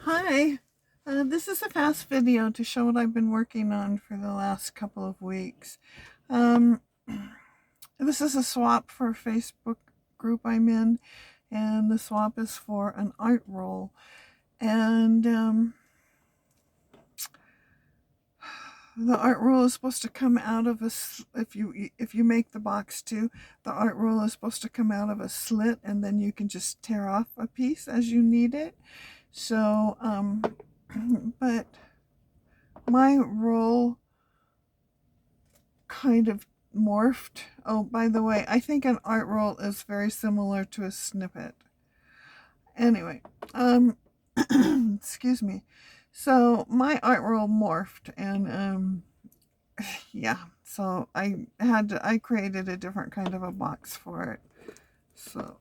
Hi, this is a fast video to show what I've been working on for the last couple of weeks. Um, this is a swap for a Facebook group I'm in, and the swap is for an art roll. And the art roll is supposed to come out of if you make the box too, the art roll is supposed to come out of a slit, and then you can just tear off a piece as you need it. So, but my roll kind of morphed. Oh, by the way, I think an art roll is very similar to a snippet. Anyway, excuse me. So my art roll morphed, and yeah. So I created a different kind of a box for it. So,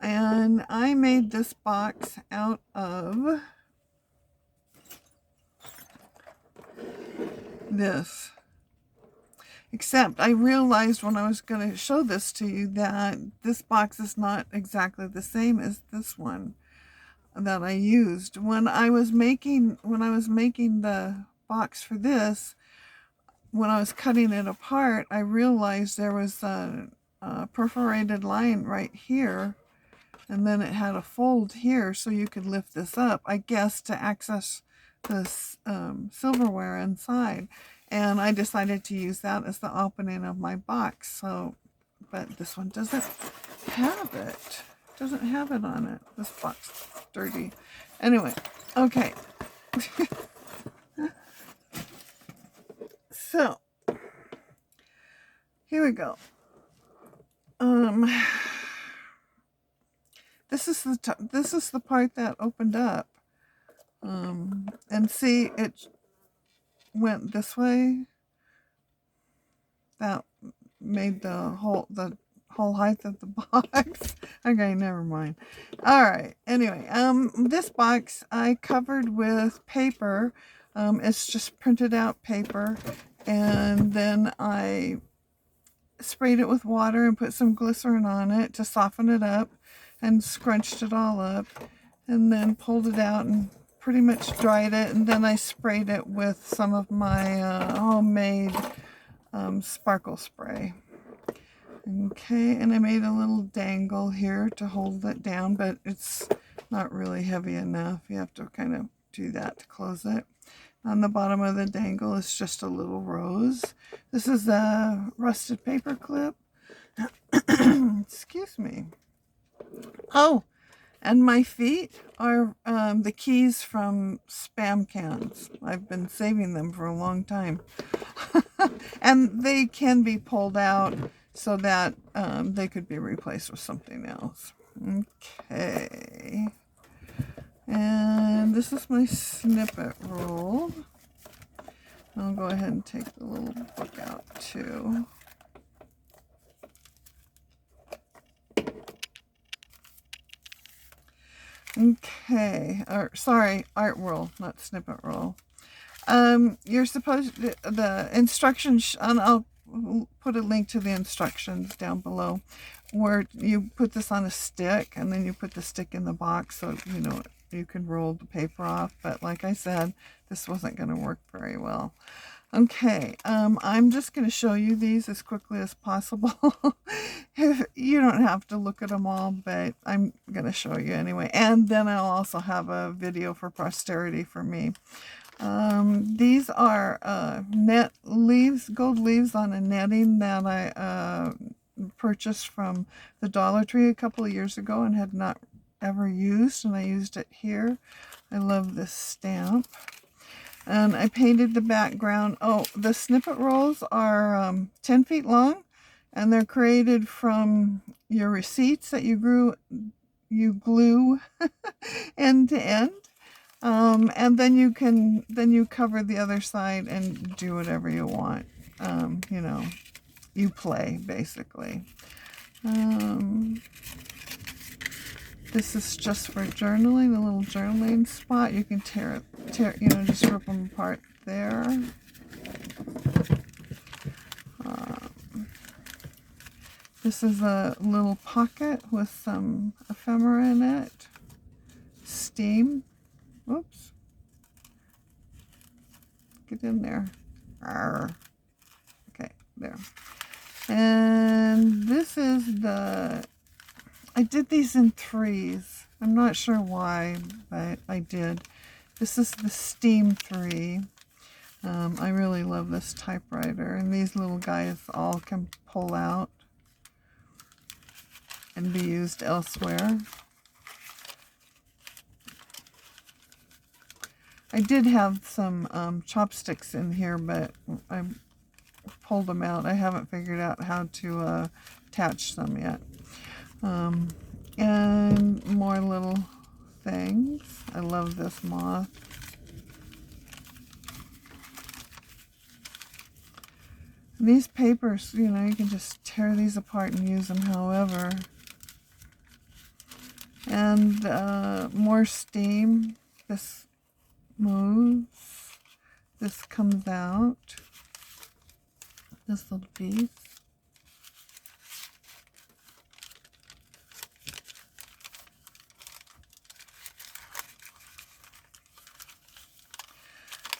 and I made this box out of this. Except I realized when I was going to show this to you that this box is not exactly the same as this one that I used. When I was making the box for this, when I was cutting it apart, I realized there was a perforated line right here, and then it had a fold here so you could lift this up, I guess, to access this silverware inside. And I decided to use that as the opening of my box. So, but this one doesn't have it. Doesn't have it on it. This box is dirty. Anyway, okay. So, here we go. This is the part that opened up. And see, it went this way. That made the whole height of the box. Okay, never mind. All right. Anyway, this box I covered with paper. It's just printed out paper, and then I sprayed it with water and put some glycerin on it to soften it up, and scrunched it all up, and then pulled it out and pretty much dried it, and then I sprayed it with some of my homemade sparkle spray. Okay, and I made a little dangle here to hold it down, but it's not really heavy enough. You have to kind of do that to close it. On the bottom of the dangle is just a little rose. This is a rusted paper clip. Excuse me. Oh, and my feet are the keys from spam cans. I've been saving them for a long time. And they can be pulled out so that they could be replaced with something else. Okay. And this is my snippet roll. I'll go ahead and take the little book out too. Okay, sorry, art roll, not snippet roll. You're supposed to, the instructions, and I'll put a link to the instructions down below, where you put this on a stick, and then you put the stick in the box so you know you can roll the paper off. But like I said, this wasn't going to work very well. Okay, I'm just going to show you these as quickly as possible. You don't have to look at them all, but I'm going to show you anyway. And then I'll also have a video for posterity for me. These are net leaves, gold leaves on a netting that I purchased from the Dollar Tree a couple of years ago and had not ever used, and I used it here. I love this stamp. And I painted the background. Oh, the snippet rolls are 10 feet long, and they're created from your receipts that you glue end to end. And then you cover the other side and do whatever you want. You know, you play basically. This is just for journaling, a little journaling spot. You can tear, just rip them apart there. This is a little pocket with some ephemera in it. Steam. Whoops. Get in there. Arr. Okay, there. And this is the, I did these in threes. I'm not sure why, but I did. This is the Steam 3. I really love this typewriter. And these little guys all can pull out and be used elsewhere. I did have some chopsticks in here, but I pulled them out. I haven't figured out how to attach them yet. And more little things. I love this moth. And these papers, you know, you can just tear these apart and use them however. And more steam. This moves. This comes out. This little piece.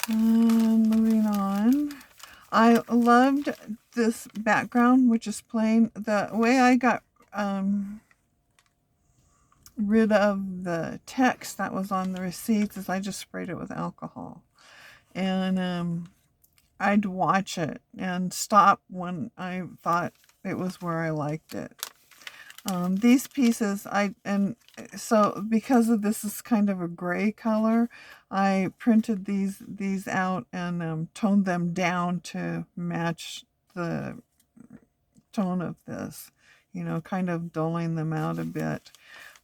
Moving on. I loved this background, which is plain. The way I got rid of the text that was on the receipts is I just sprayed it with alcohol. And I'd watch it and stop when I thought it was where I liked it. These pieces, so because of this is kind of a gray color, I printed these out and toned them down to match the tone of this, you know, kind of dulling them out a bit.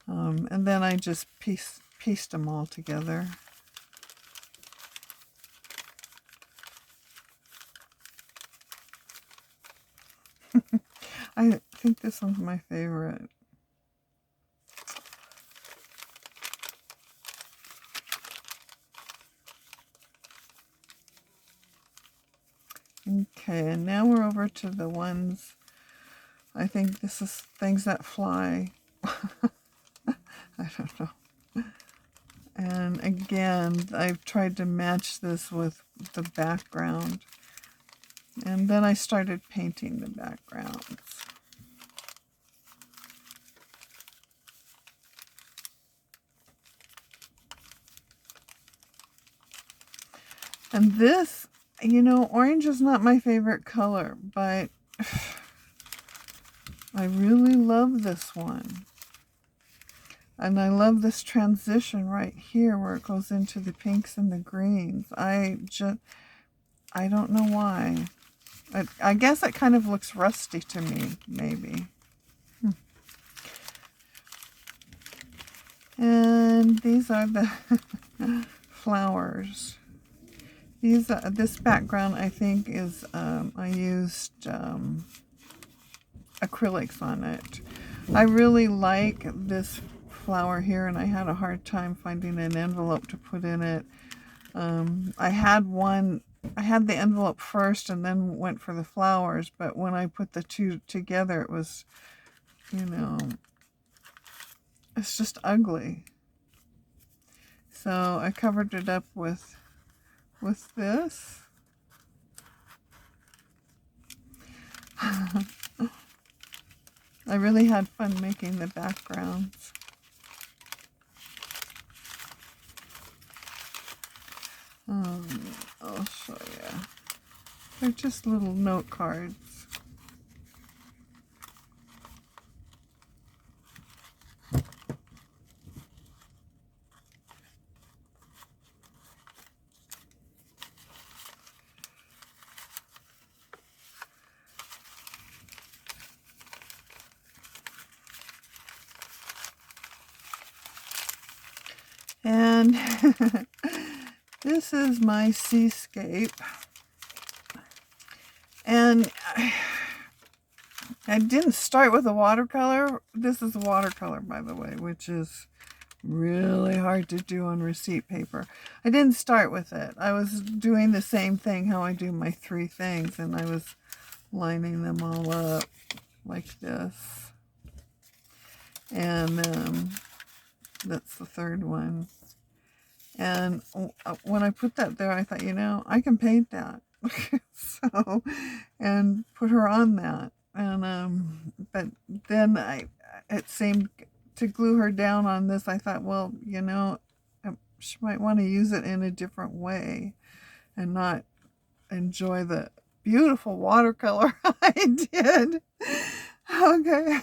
And then I just pieced them all together. I think this one's my favorite. Okay, and now we're over to the ones, I think this is things that fly. I don't know. And again, I've tried to match this with the background. And then I started painting the backgrounds. And this, you know, orange is not my favorite color, but I really love this one. And I love this transition right here where it goes into the pinks and the greens. I don't know why. I guess it kind of looks rusty to me, maybe. And these are the flowers. This background, I think, is, I used acrylics on it. I really like this flower here, and I had a hard time finding an envelope to put in it. I had the envelope first and then went for the flowers, but when I put the two together, it was, you know, it's just ugly. So I covered it up with this. I really had fun making the backgrounds. I'll show you. They're just little note cards. And this is my seascape. And I didn't start with a watercolor. This is a watercolor, by the way, which is really hard to do on receipt paper. I didn't start with it. I was doing the same thing how I do my three things, and I was lining them all up like this. And That's the third one. And when I put that there, I thought, you know, I can paint that. So, and put her on that. And, but then it seemed to glue her down on this. I thought, well, you know, she might want to use it in a different way and not enjoy the beautiful watercolor I did. Okay.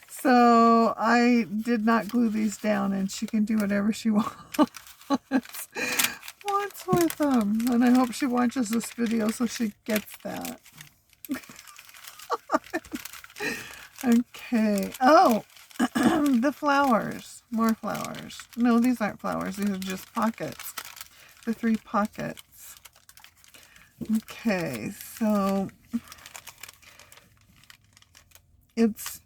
So I did not glue these down, and she can do whatever she wants with them. And I hope she watches this video so she gets that. Okay. Oh, the flowers. More flowers. No, these aren't flowers. These are just pockets. The 3 pockets. Okay, so it's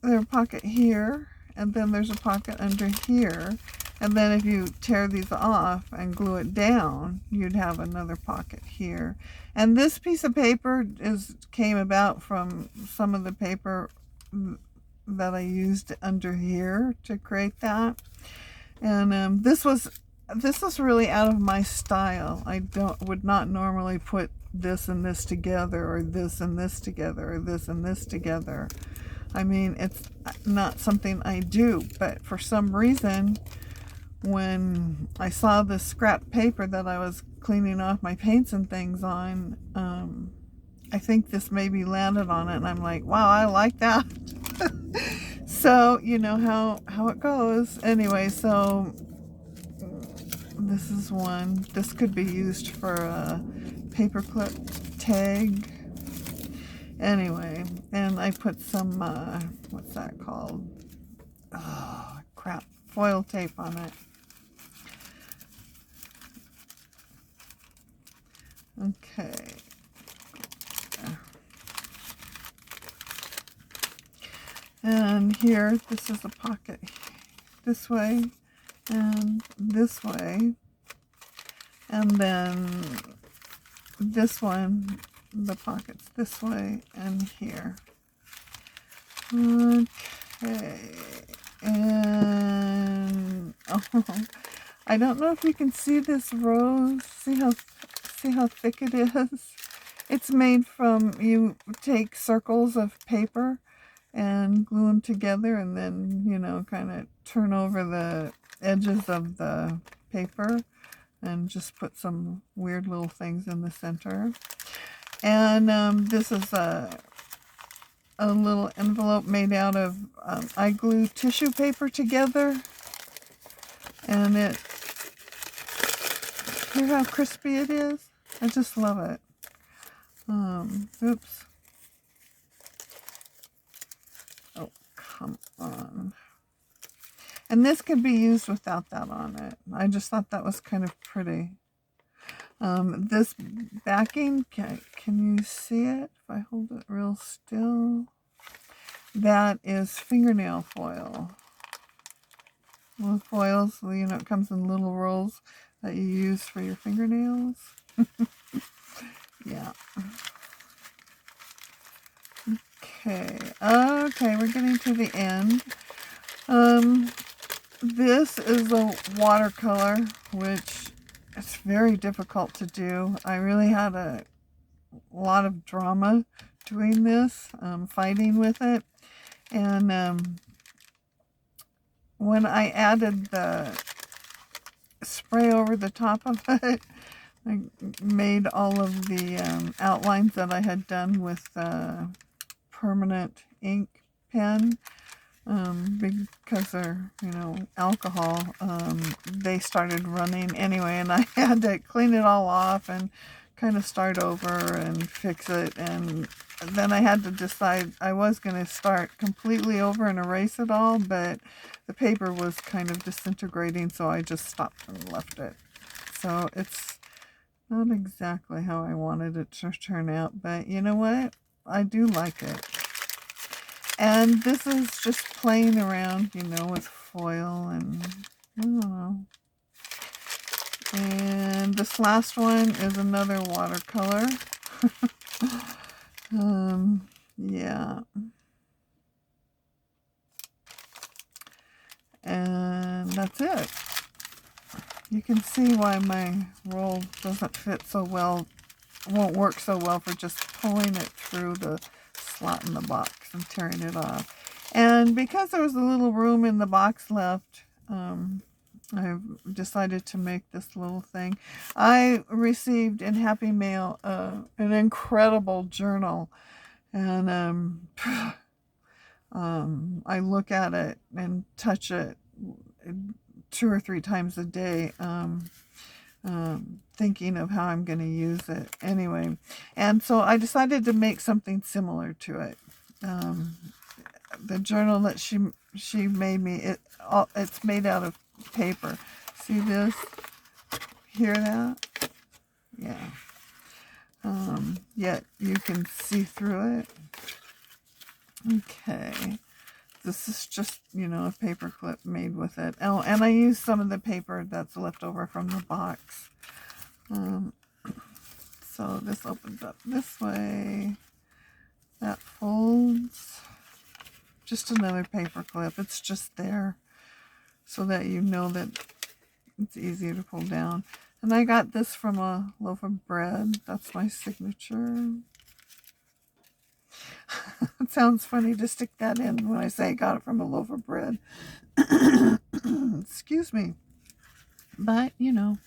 there's a pocket here, and then there's a pocket under here, and then if you tear these off and glue it down, you'd have another pocket here. And this piece of paper came about from some of the paper that I used under here to create that. And this was really out of my style. I would not normally put this and this together, or this and this together, or this and this together. I mean, it's not something I do, but for some reason, when I saw this scrap paper that I was cleaning off my paints and things on, I think this maybe landed on it, and I'm like, wow, I like that. So, you know how it goes. Anyway, so this is one. This could be used for a paperclip tag. Anyway, and I put some, what's that called? Oh, crap. Foil tape on it. Okay. And here, this is a pocket this way and this way. And then this one, the pockets this way and here. Okay. And oh, I don't know if you can see this rose. See how thick it is? It's made from, you take circles of paper and glue them together, and then, you know, kind of turn over the edges of the paper and just put some weird little things in the center. And this is a little envelope made out of, I glue tissue paper together, and hear how crispy it is? I just love it. Oops. Oh, come on. And this could be used without that on it. I just thought that was kind of pretty. This backing, can you see it? If I hold it real still. That is fingernail foil. Little foils, you know, it comes in little rolls that you use for your fingernails. Yeah. Okay, we're getting to the end. This is a watercolor, which it's very difficult to do. I really had a lot of drama doing this, fighting with it. And when I added the spray over the top of it, I made all of the outlines that I had done with permanent ink pen. Because they're, you know, alcohol, they started running anyway, and I had to clean it all off and kind of start over and fix it. And then I had to decide I was going to start completely over and erase it all, but the paper was kind of disintegrating, so I just stopped and left it. So it's not exactly how I wanted it to turn out, but you know what? I do like it. And this is just playing around, you know, with foil and, I don't know. And this last one is another watercolor. Yeah. And that's it. You can see why my roll doesn't fit so well, won't work so well for just pulling it through the slot in the box and tearing it off. And because there was a little room in the box left, I've decided to make this little thing. I received in Happy Mail an incredible journal, and I look at it and touch it 2 or 3 times a day, thinking of how I'm going to use it anyway. And so I decided to make something similar to it. The journal that she made me, it's made out of paper. See this? Hear that? Yeah. Yet you can see through it. Okay. This is just, a paper clip made with it. Oh, and I used some of the paper that's left over from the box. So this opens up this way. That folds. Just another paper clip. It's just there so that you know that it's easy to pull down. And I got this from a loaf of bread. That's my signature. It sounds funny to stick that in when I say I got it from a loaf of bread. Excuse me. But, Now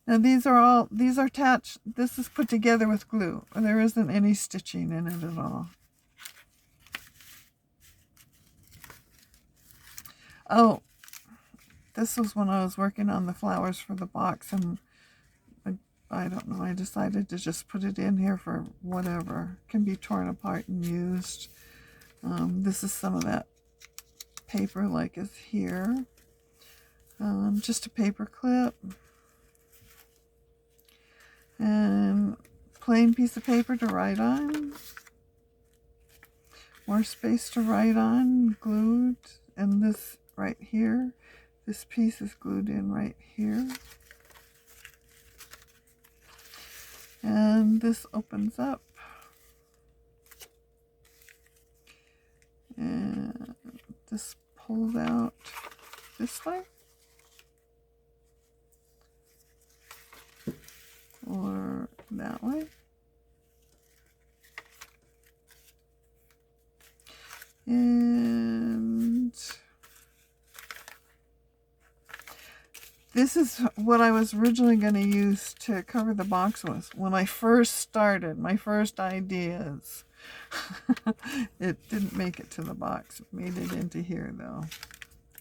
these are attached. This is put together with glue. There isn't any stitching in it at all. Oh, this was when I was working on the flowers for the box, and I don't know, I decided to just put it in here for whatever. It can be torn apart and used. This is some of that paper like is here. Just a paper clip. And plain piece of paper to write on. More space to write on, glued. And this right here, this piece is glued in right here. And this opens up. And this pulls out this way. Or that way. And this is what I was originally going to use to cover the box with. When I first started, my first ideas. It didn't make it to the box. It made it into here though.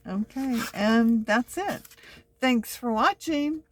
Okay, and that's it. Thanks for watching.